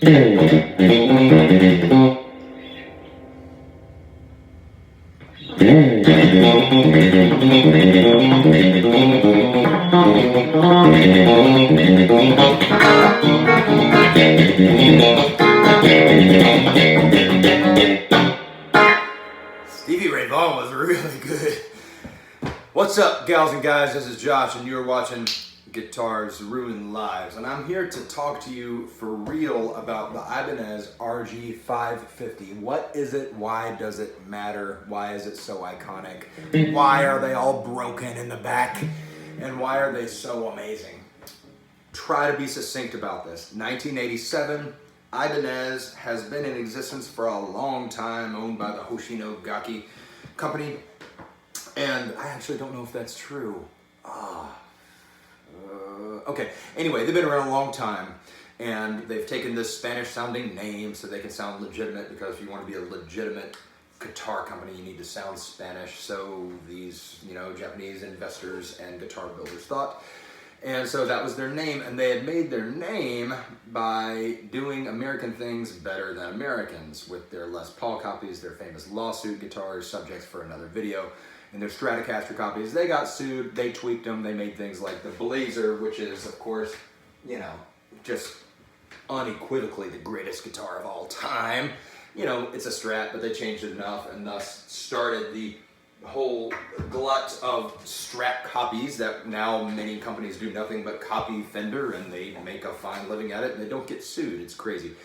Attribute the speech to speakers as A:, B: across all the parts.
A: Stevie Ray Vaughan was really good. What's up, gals and guys? This is Josh, and you're watching Guitars Ruin Lives. And I'm here to talk to you for real about the Ibanez RG550. What is it? Why does it matter? Why is it so iconic? Why are they all broken in the back? And why are they so amazing? Try to be succinct about this. 1987, Ibanez has been in existence for a long time, owned by the Hoshino Gakki company. And I actually don't know if that's true. Okay, anyway, they've been around a long time, and they've taken this Spanish-sounding name so they can sound legitimate, because if you want to be a legitimate guitar company, you need to sound Spanish. So these, Japanese investors and guitar builders thought. And so that was their name, and they had made their name by doing American things better than Americans with their Les Paul copies, their famous lawsuit guitars, subjects for another video, and their Stratocaster copies. They got sued, they tweaked them, they made things like the Blazer, which is, of course, just unequivocally the greatest guitar of all time. It's a Strat, but they changed it enough, and thus started the whole glut of Strat copies that now many companies do nothing but copy Fender, and they make a fine living at it, and they don't get sued. It's crazy.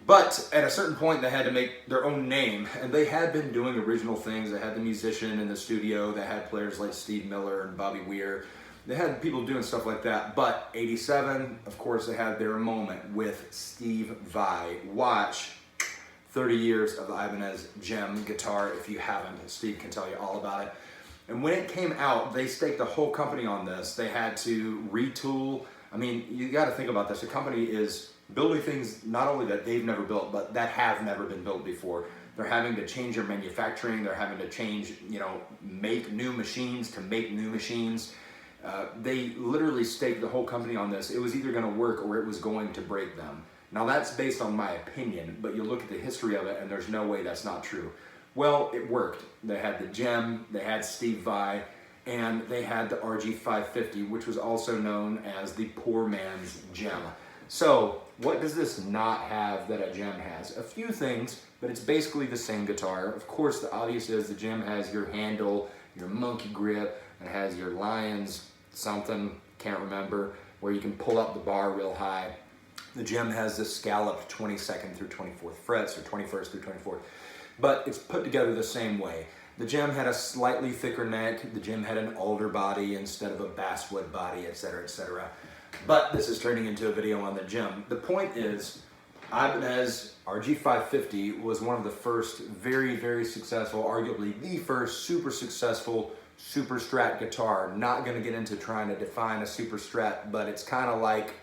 A: But at a certain point, they had to make their own name, and they had been doing original things. They had the musician in the studio. They had players like Steve Miller and Bobby Weir. They had people doing stuff like that. But 87, of course, they had their moment with Steve Vai. Watch 30 years of the Ibanez Gem guitar. If you haven't, Steve can tell you all about it. And when it came out, they staked the whole company on this. They had to retool. I mean, you got to think about this. A company is building things not only that they've never built, but that have never been built before. They're having to change their manufacturing. They're having to change, make new machines to make new machines. They literally staked the whole company on this. It was either going to work or it was going to break them. Now that's based on my opinion, but you look at the history of it and there's no way that's not true. Well, it worked. They had the Gem, they had Steve Vai, and they had the RG550, which was also known as the poor man's Gem. So what does this not have that a Gem has? A few things, but it's basically the same guitar. Of course, the obvious is the Gem has your handle, your monkey grip, and it has your Lions something, can't remember, where you can pull up the bar real high. The Gem has this scalloped 22nd through 24th frets, or 21st through 24th, but it's put together the same way. The Gem had a slightly thicker neck. The Gem had an alder body instead of a basswood body, etc., etc. But this is turning into a video on the Gem. The point is, Ibanez RG550 was one of the first very, very successful, arguably the first super successful super Strat guitar. Not going to get into trying to define a super Strat, but it's kind of like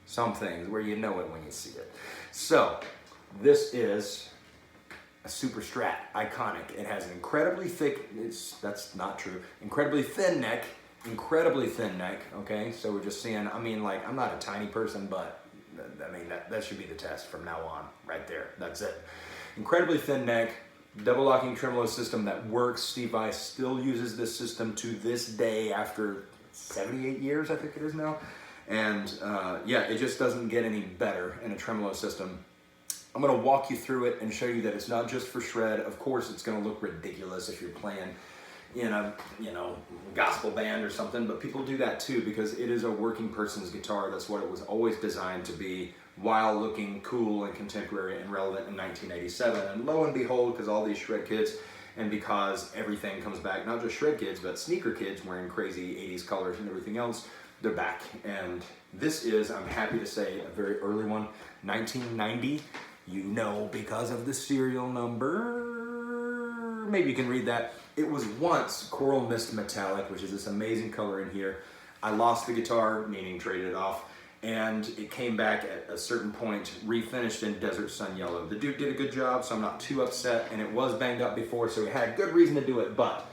A: some things where you know it when you see it. So this is a super Strat, iconic. It has an incredibly thick, that's not true, incredibly thin neck, okay? So we're just seeing, I'm not a tiny person, but that should be the test from now on, right there, that's it. Incredibly thin neck, double locking tremolo system that works. Steve Vai still uses this system to this day after 78 years, I think it is now. And yeah, it just doesn't get any better in a tremolo system. I'm gonna walk you through it and show you that it's not just for shred. Of course, it's gonna look ridiculous if you're playing in a, gospel band or something, but people do that too because it is a working person's guitar. That's what it was always designed to be, while looking cool and contemporary and relevant in 1987. And lo and behold, because all these shred kids, and because everything comes back, not just shred kids, but sneaker kids wearing crazy 80s colors and everything else, they're back. And this is, I'm happy to say, a very early one, 1990. Because of the serial number, maybe you can read that. It was once Coral Mist Metallic, which is this amazing color in here. I lost the guitar, meaning traded it off, and it came back at a certain point, refinished in Desert Sun Yellow. The dude did a good job, so I'm not too upset, and it was banged up before, so we had good reason to do it, but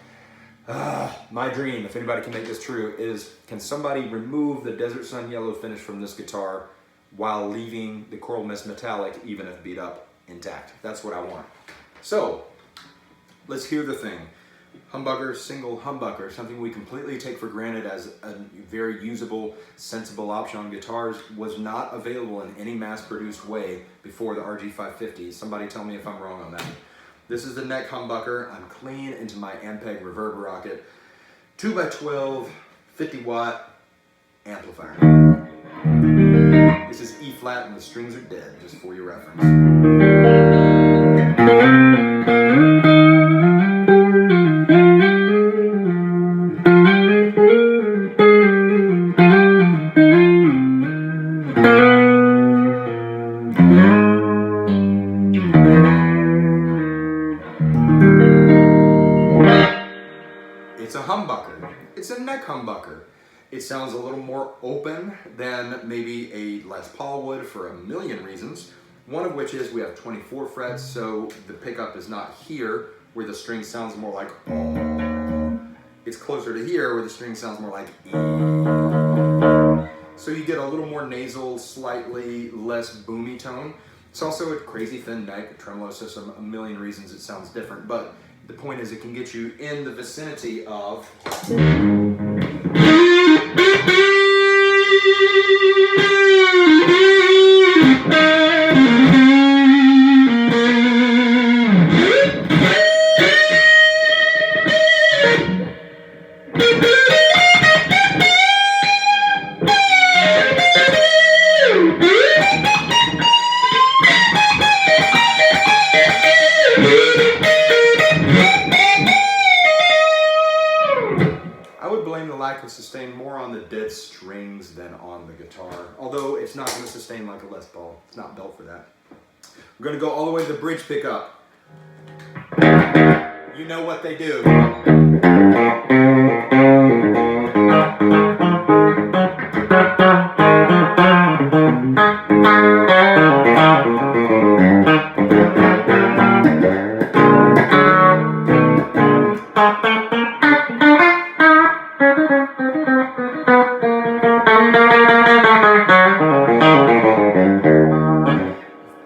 A: my dream, if anybody can make this true, is can somebody remove the Desert Sun Yellow finish from this guitar while leaving the coral mist metallic, even if beat up, intact. That's what I want. So let's hear the thing. Humbucker, single humbucker, something we completely take for granted as a very usable, sensible option on guitars, was not available in any mass-produced way before the RG550. Somebody tell me if I'm wrong on that. This is the neck humbucker. I'm clean into my Ampeg reverb rocket. 2x12, 50-watt amplifier. This is E flat and the strings are dead, just for your reference. It's a humbucker. It's a neck humbucker. It sounds a little more open than maybe a Les Paul would for a million reasons. One of which is we have 24 frets, so the pickup is not here where the string sounds more like oh. It's closer to here where the string sounds more like E. So you get a little more nasal, slightly less boomy tone. It's also a crazy thin neck, a tremolo system, a million reasons it sounds different, but the point is it can get you in the vicinity of sustain more on the dead strings than on the guitar, although it's not going to sustain like a Les Paul. It's not built for that. We're going to go all the way to the bridge pickup. You know what they do.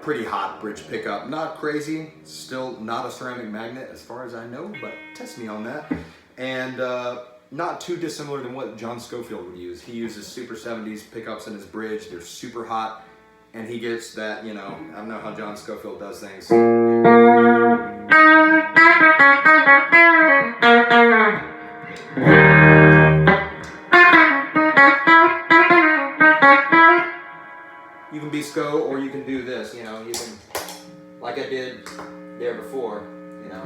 A: Pretty hot bridge pickup, not crazy, still not a ceramic magnet as far as I know, but test me on that. And not too dissimilar than what John Scofield would use. He uses Super 70s pickups in his bridge. They're super hot, and he gets that, you know, I don't know how John Scofield does things. You can be SCO, or you can do this, you know, you can, like I did there before, you know.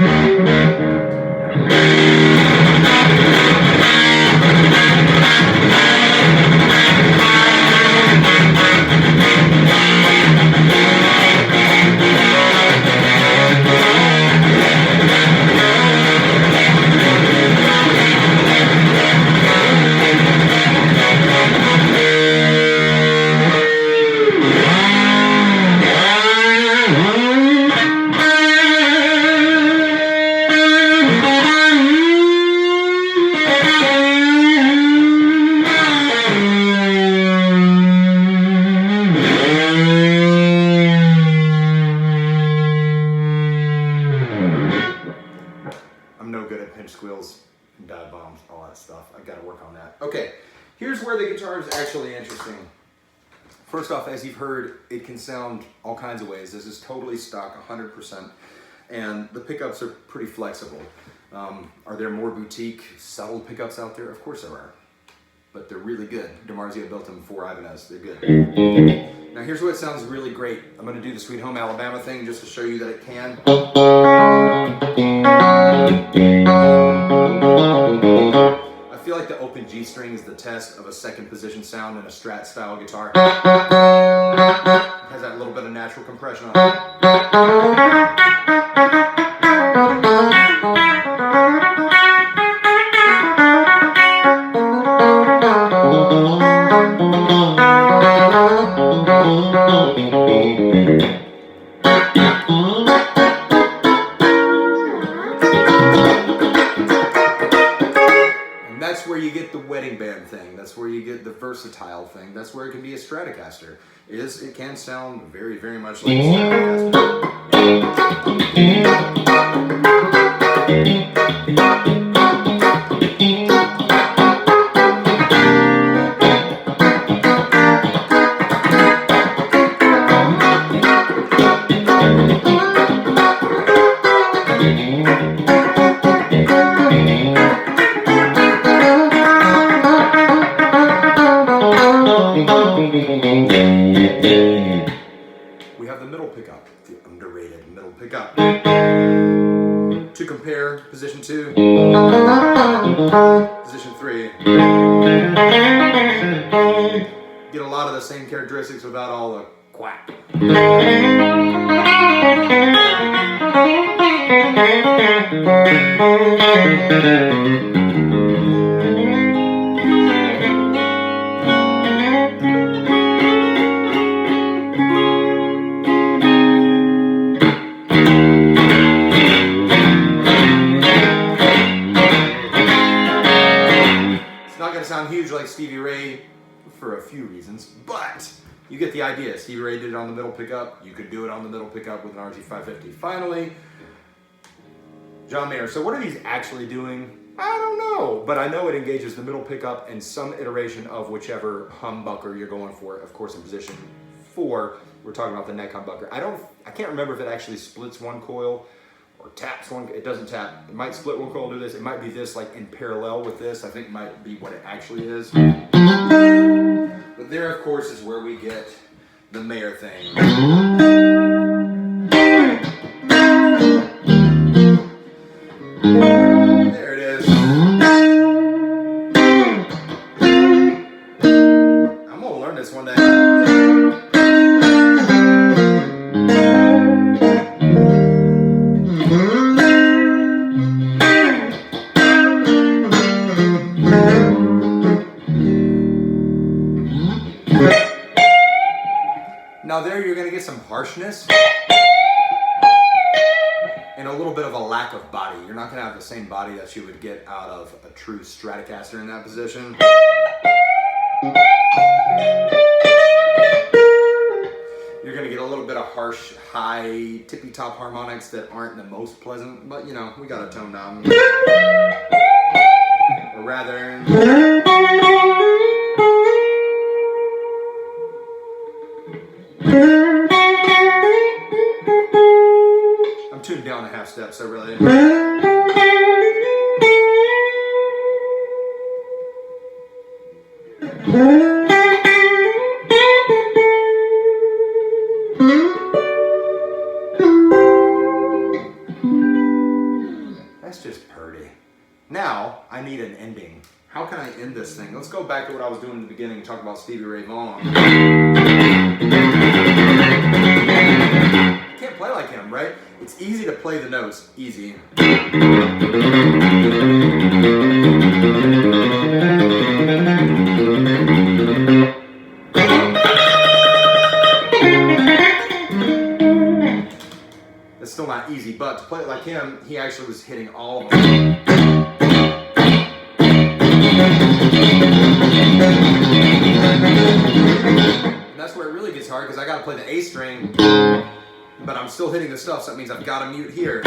A: Squeals and dive bombs, all that stuff. I've got to work on that. Okay, here's where the guitar is actually interesting. First off, as you've heard, it can sound all kinds of ways. This is totally stock, 100%, and the pickups are pretty flexible. Are there more boutique, subtle pickups out there? Of course there are, but they're really good. DiMarzio built them for Ibanez. They're good. Now here's what sounds really great. I'm going to do the Sweet Home Alabama thing just to show you that it can. I feel like the open G string is the test of a second position sound in a Strat style guitar. It has that little bit of natural compression on it. That's where you get the wedding band thing. That's where you get the versatile thing. That's where it can be a Stratocaster. It can sound very, very much like a Stratocaster. We have the middle pickup, the underrated middle pickup. To compare position 2, position 3. Get a lot of the same characteristics without all the quack. Sound huge like Stevie Ray for a few reasons, but you get the idea. Stevie Ray did it on the middle pickup. You could do it on the middle pickup with an RG550. Finally, John Mayer. So what are these actually doing? I don't know, but I know it engages the middle pickup and some iteration of whichever humbucker you're going for. Of course, in position 4, we're talking about the neck humbucker. I can't remember if it actually splits one coil or taps one. It doesn't tap. It might split one coil, do this. It might be this like in parallel with this. I think it might be what it actually is. But there, of course, is where we get the Mayer thing. There it is. I'm gonna learn this one day. Now there you're going to get some harshness and a little bit of a lack of body. You're not going to have the same body that you would get out of a true Stratocaster in that position. You're going to get a little bit of harsh, high, tippy-top harmonics that aren't the most pleasant, but you know, we got to tone down. Or rather... I'm tuned down a half step, so really. That's just purty. Now, I need an ending. How can I end this thing? Let's go back to what I was doing in the beginning and talk about Stevie Ray Vaughan. Can't play like him, right? It's easy to play the notes. Easy. It's still not easy, but to play it like him, he actually was hitting all of them. And that's where it really gets hard because I got to play the A string, but I'm still hitting the stuff, so that means I've got to mute here.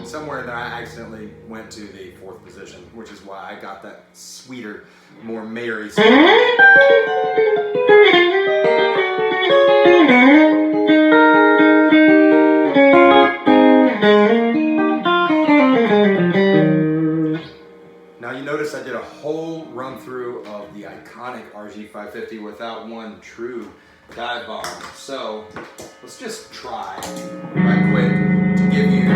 A: Somewhere that I accidentally went to the 4th position, which is why I got that sweeter, more Mayery sound. Now you notice I did a whole run through of the iconic RG550 without one true dive bomb. So let's just try right quick to give you